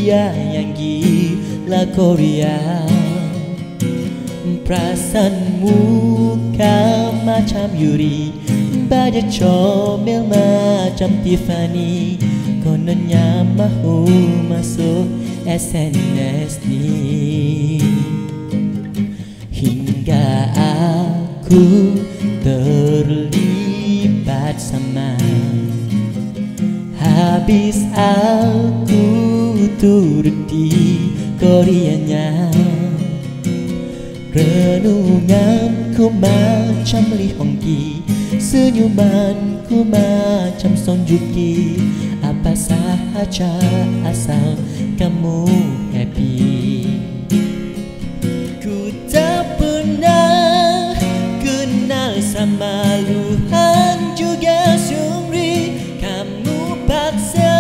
dia yang gila Korea. Perasaanmu kau macam Yuri, baja comel macam Tiffany. Kononnya mahu masuk SNSD. Hingga aku terlibat sama, habis aku turuti Koreanya. Renunganku macam Lee Hong Ki, senyumanku macam Song Joong Ki. Apa sahaja asal kamu happy. Ku tak pernah kenal sama Luhan juga Seungri. Kamu paksa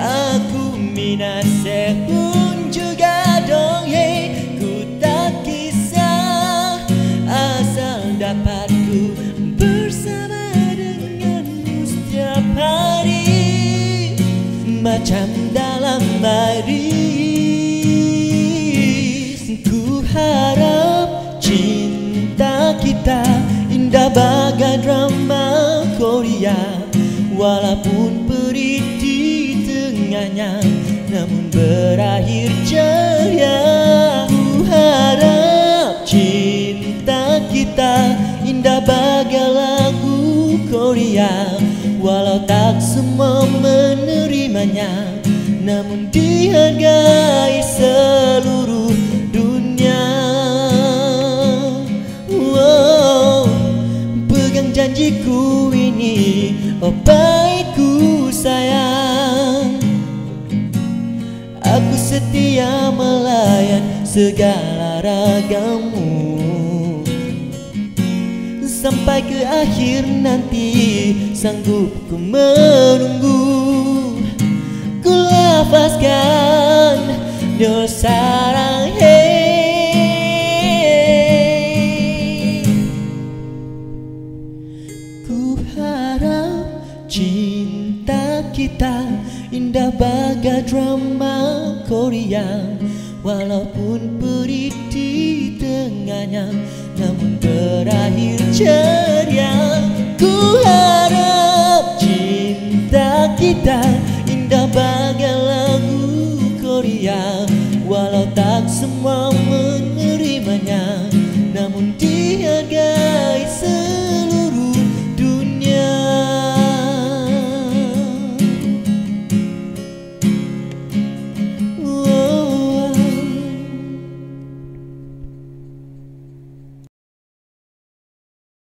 aku minat Sehun juga Donghae. Ku tak kisah asal dapat ku bersama denganmu setiap hari, macam dalam baris. Ku harap cinta kita indah bagai drama Korea, walaupun perih di tengahnya, namun berakhir ceria. Ku harap cinta kita indah bagai lagu Korea, walau tak semua menerimanya, namun dihargai seluruh dunia. Pegang janjiku ini, oh baikku sayang. Aku setia melayan segala ragamu, sampai ke akhir nanti sanggup ku menunggu. Ku lafazkan Nur sarang hey. Ku harap cinta kita indah bagai drama Korea, walaupun perih di tengahnya, namun berakhir ceria. Ku harap cinta kita indah bagai lagu Korea, walau tak semua